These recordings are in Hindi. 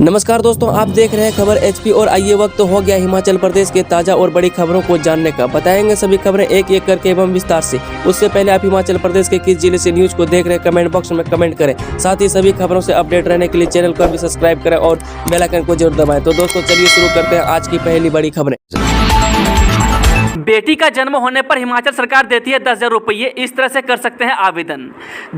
नमस्कार दोस्तों, आप देख रहे हैं खबर एचपी और आइए वक्त हो गया हिमाचल प्रदेश के ताजा और बड़ी खबरों को जानने का। बताएंगे सभी खबरें एक एक करके एवं विस्तार से। उससे पहले आप हिमाचल प्रदेश के किस जिले से न्यूज को देख रहे हैं कमेंट बॉक्स में कमेंट करें। साथ ही सभी खबरों से अपडेट रहने के लिए चैनल को भी सब्सक्राइब करें और बेल आइकन को जरूर दबाएं। तो दोस्तों चलिए शुरू करते हैं आज की पहली बड़ी खबरें। बेटी का जन्म होने पर हिमाचल सरकार देती है 10,000 रुपये। इस तरह से कर सकते हैं आवेदन।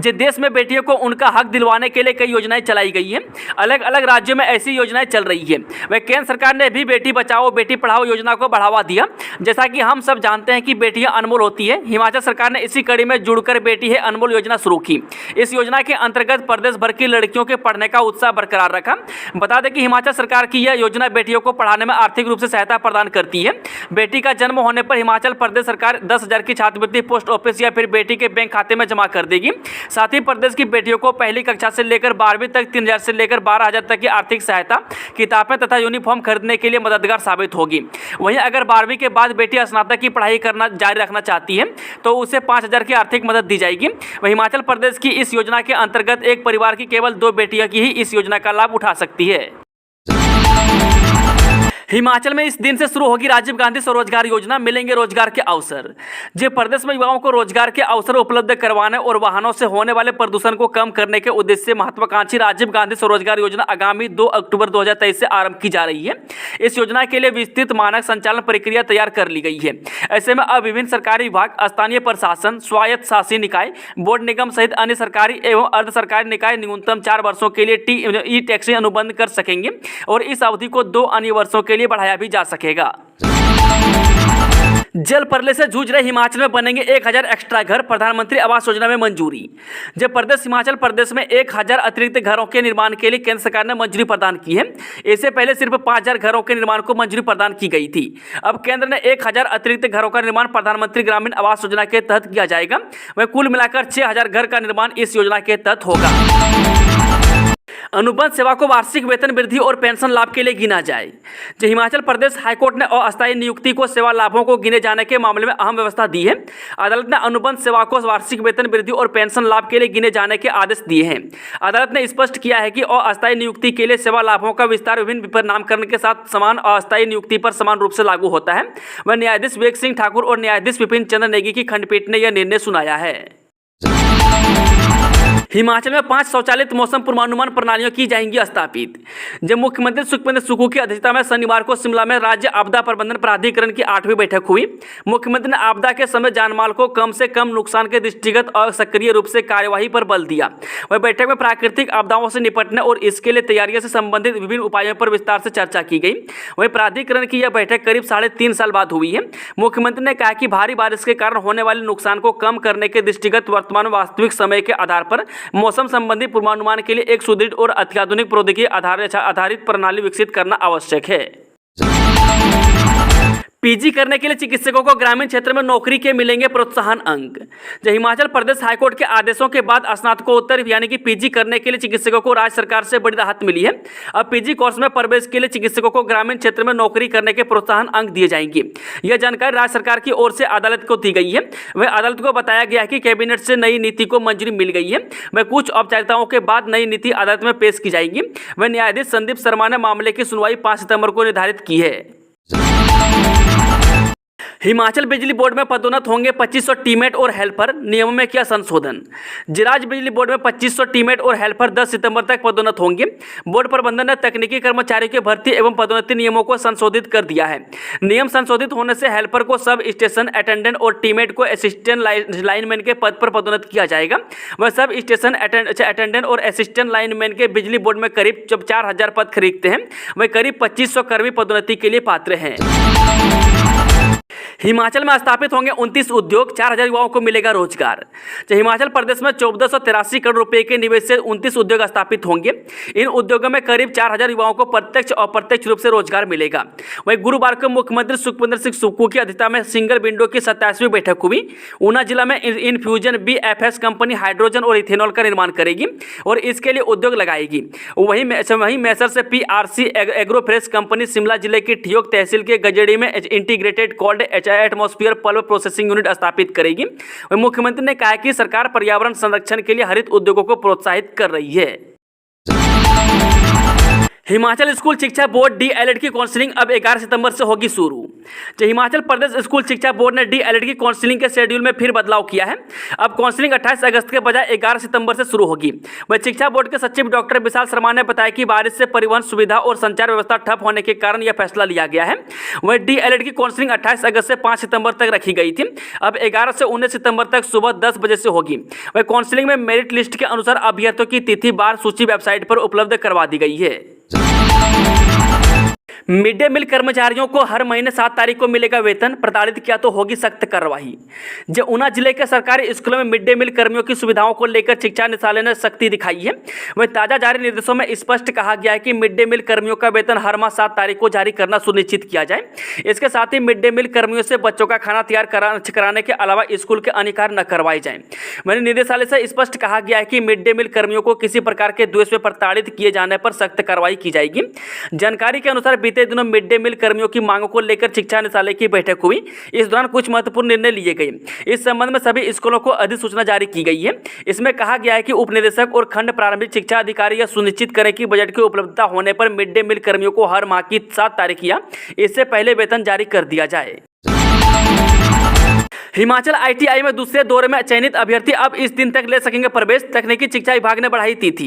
देश में बेटियों को उनका हक दिलवाने के लिए कई योजनाएं चलाई गई हैं। अलग अलग राज्यों में ऐसी योजनाएं चल रही है। वह केंद्र सरकार ने भी बेटी बचाओ बेटी पढ़ाओ योजना को बढ़ावा दिया। जैसा कि हम सब जानते हैं कि बेटियां अनमोल होती है, हिमाचल सरकार ने इसी कड़ी में जुड़कर बेटी है अनमोल योजना शुरू की। इस योजना के अंतर्गत प्रदेश भर की लड़कियों के पढ़ने का उत्साह बरकरार रखा। बता दें कि हिमाचल सरकार की यह योजना बेटियों को पढ़ाने में आर्थिक रूप से सहायता प्रदान करती है। बेटी का जन्म होने पर हिमाचल प्रदेश सरकार 10,000 की छात्रवृत्ति पोस्ट ऑफिस या फिर बेटी के बैंक खाते में जमा कर देगी। साथ ही प्रदेश की बेटियों को पहली कक्षा से लेकर 12वीं तक 3,000 से लेकर 12,000 तक की आर्थिक सहायता, किताबें तथा यूनिफॉर्म खरीदने के लिए मददगार साबित होगी। वहीं अगर 12वीं के बाद बेटी स्नातक की पढ़ाई करना जारी रखना चाहती है तो उसे 5,000 की आर्थिक मदद दी जाएगी। वह हिमाचल प्रदेश की इस योजना के अंतर्गत एक परिवार की केवल 2 बेटियां की ही इस योजना का लाभ उठा सकती है। हिमाचल में इस दिन से शुरू होगी राजीव गांधी स्वरोजगार योजना, मिलेंगे रोजगार के अवसर। जो प्रदेश में युवाओं को रोजगार के अवसर उपलब्ध करवाने और वाहनों से होने वाले प्रदूषण को कम करने के उद्देश्य से महत्वाकांक्षी राजीव गांधी स्वरोजगार योजना आगामी 2 अक्टूबर 2023 से आरंभ की जा रही है। इस योजना के लिए विस्तृत मानक संचालन प्रक्रिया तैयार कर ली गई है। ऐसे में अब विभिन्न सरकारी विभाग, स्थानीय प्रशासन, स्वायत्त शासी निकाय, बोर्ड निगम सहित अन्य सरकारी एवं अर्ध सरकारी निकाय न्यूनतम 4 वर्षों के लिए ई टैक्सी अनुबंध कर सकेंगे और इस अवधि को 2 अन्य वर्षों के लिए बढ़ाया भी जा सकेगा। जल प्रलय से जूझ रहे हिमाचल में बनेंगे 1,000 एक्स्ट्रा घर, प्रधानमंत्री आवास योजना में मंजूरी। जब हिमाचल प्रदेश में 1,000 अतिरिक्त घरों के निर्माण के लिए केंद्र सरकार ने मंजूरी प्रदान की है। इससे पहले सिर्फ 5,000 घरों के निर्माण को मंजूरी प्रदान की गई थी। अब केंद्र ने 1,000 अतिरिक्त घरों का निर्माण प्रधानमंत्री ग्रामीण आवास योजना के तहत किया जाएगा। वह कुल मिलाकर 6,000 घर का निर्माण इस योजना के तहत होगा। अनुबंध सेवा को वार्षिक वेतन वृद्धि और पेंशन लाभ के लिए गिना जाए। जो हिमाचल प्रदेश हाईकोर्ट ने अस्थायी नियुक्ति को सेवा लाभों को गिने जाने के मामले में अहम व्यवस्था दी है। अदालत ने अनुबंध सेवा को वार्षिक वेतन वृद्धि और पेंशन लाभ के लिए गिने जाने के आदेश दिए हैं। अदालत ने स्पष्ट किया है कि अस्थायी नियुक्ति के लिए सेवा लाभों का विस्तार विभिन्न नामकरण के साथ समान अस्थायी नियुक्ति पर समान रूप से लागू होता है। वह न्यायाधीश विवेक सिंह ठाकुर और न्यायाधीश विपिन चंद्र नेगी की खंडपीठ ने यह निर्णय सुनाया है। हिमाचल में 5 स्वचालित मौसम पूर्वानुमान प्रणालियों की जाएंगी स्थापित। जब मुख्यमंत्री सुखविंदर सुक्खू की अध्यक्षता में शनिवार को शिमला में राज्य आपदा प्रबंधन प्राधिकरण की 8वीं बैठक हुई। मुख्यमंत्री ने आपदा के समय जानमाल को कम से कम नुकसान के दृष्टिगत और सक्रिय रूप से कार्यवाही पर बल दिया। वह बैठक में प्राकृतिक आपदाओं से निपटने और इसके लिए तैयारियों से संबंधित विभिन्न उपायों पर विस्तार से चर्चा की गई। वहीं प्राधिकरण की यह बैठक करीब 3.5 साल बाद हुई है। मुख्यमंत्री ने कहा कि भारी बारिश के कारण होने वाले नुकसान को कम करने के दृष्टिगत वर्तमान वास्तविक समय के आधार पर मौसम संबंधी पूर्वानुमान के लिए एक सुदृढ़ और अत्याधुनिक प्रौद्योगिकी आधारित प्रणाली विकसित करना आवश्यक है। पीजी करने के लिए चिकित्सकों को ग्रामीण क्षेत्र में नौकरी के मिलेंगे प्रोत्साहन अंक। जब हिमाचल प्रदेश हाईकोर्ट के आदेशों के बाद स्नातकोत्तर यानी कि पीजी करने के लिए चिकित्सकों को राज्य सरकार से बड़ी राहत मिली है। अब पीजी कोर्स में प्रवेश के लिए चिकित्सकों को ग्रामीण क्षेत्र में नौकरी करने के प्रोत्साहन अंक दिए जाएंगे। यह जानकारी राज्य सरकार की ओर से अदालत को दी गई है। वह अदालत को बताया गया कि कैबिनेट से नई नीति को मंजूरी मिल गई है। वह कुछ औपचारिकताओं के बाद नई नीति अदालत में पेश की जाएगी। वह न्यायाधीश संदीप शर्मा ने मामले की सुनवाई 5 सितंबर को निर्धारित की है। हिमाचल बिजली बोर्ड में पदोन्नत होंगे 2500 टीमेट और हेल्पर, नियमों में किया संशोधन। राज्य बिजली बोर्ड में 2500 टीमेट और हेल्पर 10 सितंबर तक पदोन्नत होंगे। बोर्ड प्रबंधन ने तकनीकी कर्मचारियों की भर्ती एवं पदोन्नति नियमों को संशोधित कर दिया है। नियम संशोधित होने से हेल्पर को सब स्टेशन अटेंडेंट और टीमेट को असिस्टेंट लाइनमैन के पद पर पदोन्नत किया जाएगा। वह सब स्टेशन अटेंडेंट और असिस्टेंट लाइनमैन के बिजली बोर्ड में करीब जब 4,000 पद खरीदते हैं, वह करीब 2500 कर्मी पदोन्नति के लिए पात्र हैं। हिमाचल में स्थापित होंगे 29 उद्योग, 4,000 युवाओं को मिलेगा रोजगार। हिमाचल प्रदेश में 1483 करोड़ रुपए के निवेश से 29 उद्योग स्थापित होंगे। इन उद्योगों में करीब 4,000 युवाओं को प्रत्यक्ष और अप्रत्यक्ष रूप से रोजगार मिलेगा। वहीं गुरुवार को मुख्यमंत्री सुखविंदर सिंह सुक्खू की अध्यक्षता में सिंगल विंडो की 27वीं बैठक हुई। ऊना जिला में इनफ्यूजन BFS कंपनी हाइड्रोजन और इथेनॉल का निर्माण करेगी और इसके लिए उद्योग लगाएगी। वहीं मैसर से PRC एग्रोफ्रेश कंपनी शिमला जिले की ठियोग तहसील के गजेड़ी में integrated cold atmosphere pulp processing unit स्थापित करेगी। वहीं मुख्यमंत्री ने कहा कि सरकार पर्यावरण संरक्षण के लिए हरित उद्योगों को प्रोत्साहित कर रही है। हिमाचल स्कूल शिक्षा बोर्ड डीएलएड की काउंसलिंग अब 11 सितंबर से होगी शुरू। जो हिमाचल प्रदेश स्कूल शिक्षा बोर्ड ने डीएलएड की काउंसलिंग के शेड्यूल में फिर बदलाव किया है। अब काउंसलिंग 28 अगस्त के बजाय 11 सितंबर से शुरू होगी। वहीं शिक्षा बोर्ड के सचिव डॉक्टर विशाल शर्मा ने बताया कि बारिश से परिवहन सुविधा और संचार व्यवस्था ठप होने के कारण यह फैसला लिया गया है। वहीं डीएलएड की काउंसलिंग 28 अगस्त से 5 सितंबर तक रखी गई थी। अब 11 से 19 सितंबर तक सुबह 10 बजे से होगी। वहीं काउंसलिंग में मेरिट लिस्ट के अनुसार अभ्यर्थियों की तिथि बार सूची वेबसाइट पर उपलब्ध करवा दी गई है। मिड डे मील कर्मचारियों को हर महीने 7 तारीख को मिलेगा वेतन, प्रताड़ित किया तो होगी सख्त कार्रवाई। जो ऊना जिले के सरकारी स्कूलों में मिड डे मील कर्मियों की सुविधाओं को लेकर शिक्षा निदेशालय ने सख्ती दिखाई है। वहीं ताजा जारी निर्देशों में स्पष्ट कहा गया है कि मिड डे मील कर्मियों का वेतन हर माह 7 तारीख को जारी करना सुनिश्चित किया जाए। इसके साथ ही मिड डे मील कर्मियों से बच्चों का खाना तैयार कराने के अलावा स्कूल के अन्य कार्य न करवाए जाएं। वहीं निदेशालय से स्पष्ट कहा गया है कि मिड डे मील कर्मियों को किसी प्रकार के द्वेष में प्रताड़ित किए जाने पर सख्त कार्रवाई की जाएगी। जानकारी के अनुसार बीते दिनों मिड डे मील कर्मियों की मांगों को लेकर शिक्षा निदेशालय की बैठक हुई। इस दौरान कुछ महत्वपूर्ण निर्णय लिए गए। इस संबंध में सभी स्कूलों को अधिसूचना जारी की गई है। इसमें कहा गया है कि उप निदेशक और खंड प्रारंभिक शिक्षा अधिकारी यह सुनिश्चित करें कि बजट की उपलब्धता होने पर मिड डे मील कर्मियों को हर माह की 7 तारीख या इससे पहले वेतन जारी कर दिया जाए। हिमाचल आईटीआई में दूसरे दौर में चयनित अभ्यर्थी अब इस दिन तक ले सकेंगे प्रवेश। तकनीकी शिक्षा विभाग ने बढ़ाई तिथि।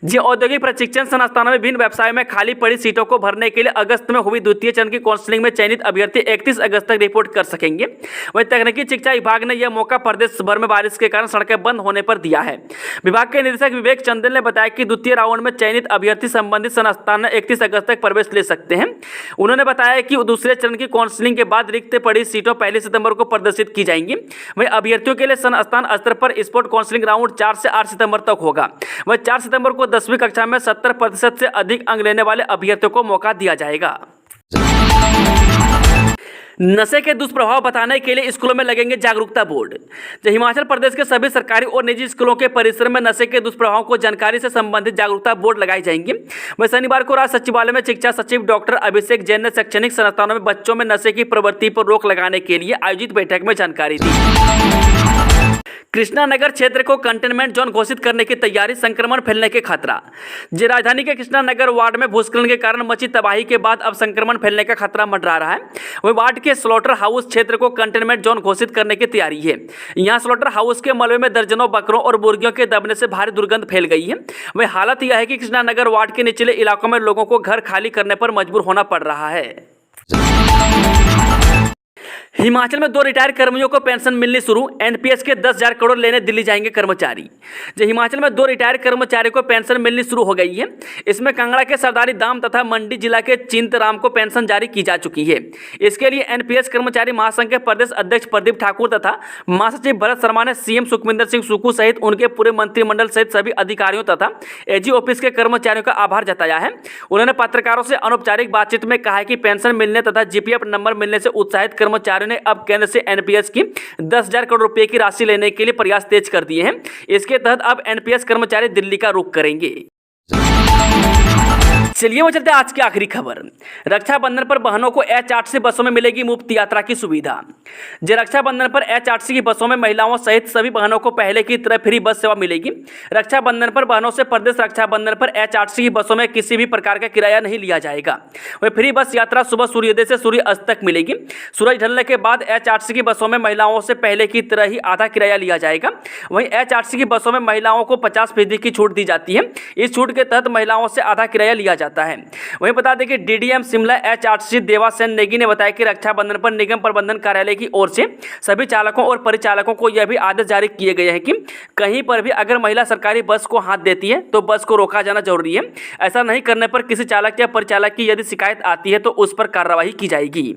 जी औद्योगिक प्रशिक्षण संस्थानों में विभिन्न व्यवसायों में खाली पड़ी सीटों को भरने के लिए अगस्त में हुई द्वितीय चरण की काउंसलिंग में चयनित अभ्यर्थी 31 अगस्त तक रिपोर्ट कर सकेंगे। वहीं तकनीकी शिक्षा विभाग ने यह मौका प्रदेश भर में बारिश के कारण सड़कें बंद होने पर दिया है। विभाग के निदेशक विवेक चंदेल ने बताया कि द्वितीय राउंड में चयनित अभ्यर्थी संबंधित संस्थान में 31 अगस्त तक प्रवेश ले सकते हैं। उन्होंने बताया कि दूसरे चरण की काउंसलिंग के बाद रिक्त पड़ी सीटों 1 सितंबर को प्रदर्शित की जाएंगी। वहीं अभ्यर्थियों के लिए संस्थान स्तर पर स्पोर्ट काउंसलिंग राउंड 4 से 8 सितंबर तक होगा। वहीं 4 सितंबर को 10वीं कक्षा में 70% से अधिक अंक लेने वाले अभ्यर्थियों को मौका दिया जाएगा। नशे के दुष्प्रभाव बताने के लिए स्कूलों में लगेंगे जागरूकता बोर्ड। हिमाचल प्रदेश के सभी सरकारी और निजी स्कूलों के परिसर में नशे के दुष्प्रभाव को जानकारी से संबंधित जागरूकता बोर्ड लगाई जाएंगी। वहीं शनिवार को राज्य सचिवालय में शिक्षा सचिव डॉक्टर अभिषेक जैन ने शैक्षणिक संस्थानों में बच्चों में नशे की प्रवृत्ति पर रोक लगाने के लिए आयोजित बैठक में जानकारी दी। कृष्णा नगर क्षेत्र को कंटेनमेंट जोन घोषित करने की तैयारी, संक्रमण फैलने के खतरा। जी राजधानी के कृष्णा नगर वार्ड में भूस्खलन के कारण मची तबाही के बाद अब संक्रमण फैलने का खतरा मंडरा रहा है। वहीं वार्ड के स्लॉटर हाउस क्षेत्र को कंटेनमेंट जोन घोषित करने की तैयारी है। यहाँ स्लॉटर हाउस के मलबे में दर्जनों बकरों और मुर्गियों के दबने से भारी दुर्गंध फैल गई है। वहीं हालत यह है कि कृष्णा नगर वार्ड के निचले इलाकों में लोगों को घर खाली करने पर मजबूर होना पड़ रहा है। हिमाचल में 2 रिटायर कर्मियों को पेंशन मिलनी शुरू। एनपीएस के 10,000 करोड़ लेने दिल्ली जाएंगे कर्मचारी। जो हिमाचल में 2 रिटायर कर्मचारियों को पेंशन मिलनी शुरू हो गई है। इसमें कांगड़ा के सरदारी दाम तथा मंडी जिला के चिंतराम को पेंशन जारी की जा चुकी है। इसके लिए एनपीएस कर्मचारी महासंघ के प्रदेश अध्यक्ष प्रदीप ठाकुर तथा महासचिव भरत शर्मा ने सीएम सुखविंदर सिंह सुक्खू सहित उनके पूरे मंत्रिमंडल सहित सभी अधिकारियों तथा एजी ऑफिस के कर्मचारियों का आभार जताया है। उन्होंने पत्रकारों से अनौपचारिक बातचीत में कहा कि पेंशन मिलने तथा जीपीएफ नंबर मिलने से उत्साहित कर्मचारियों ने अब केंद्र से एनपीएस की 10,000 करोड़ रुपए की राशि लेने के लिए प्रयास तेज कर दिए हैं। इसके तहत अब एनपीएस कर्मचारी दिल्ली का रुख करेंगे। चलिए वो चलते आज की आखिरी खबर। रक्षाबंधन पर बहनों को एचआरटीसी बसों में मिलेगी मुफ्त यात्रा की सुविधा। जो रक्षाबंधन पर एचआरटीसी की बसों में महिलाओं सहित सभी बहनों को पहले की तरह फ्री बस सेवा मिलेगी। रक्षाबंधन पर बहनों से प्रदेश रक्षाबंधन पर एचआरटीसी की बसों में किसी भी प्रकार का किराया नहीं लिया जाएगा। वही फ्री बस यात्रा सुबह सूर्योदय से सूर्य अस्त तक मिलेगी। सूरज ढलने के बाद एचआरटीसी की बसों में महिलाओं से पहले की तरह ही आधा किराया लिया जाएगा। वहीं एचआरटीसी की बसों में महिलाओं को 50% की छूट दी जाती है। इस छूट के तहत महिलाओं से आधा किराया लिया जाता है। वहीं बता दें कि डीडीएम शिमला एचआरटीसी देवासेन नेगी ने बताया कि रक्षाबंधन पर निगम प्रबंधन कार्यालय की ओर से सभी चालकों और परिचालकों को यह भी आदेश जारी किए गए हैं कि कहीं पर भी अगर महिला सरकारी बस को हाथ देती है तो बस को रोका जाना जरूरी है। ऐसा नहीं करने पर किसी चालक या परिचालक की यदि शिकायत आती है तो उस पर कार्रवाई की जाएगी।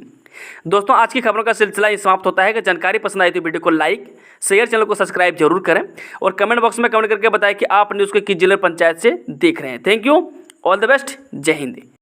दोस्तों आज की खबरों का सिलसिला ये समाप्त होता है। अगर जानकारी पसंद आई तो वीडियो को लाइक शेयर चैनल को सब्सक्राइब जरूर करें और कमेंट बॉक्स में कमेंट करके बताएं कि आप न्यूज़ को किस जिले पंचायत से देख रहे हैं। Thank you, all the best, जय हिंद।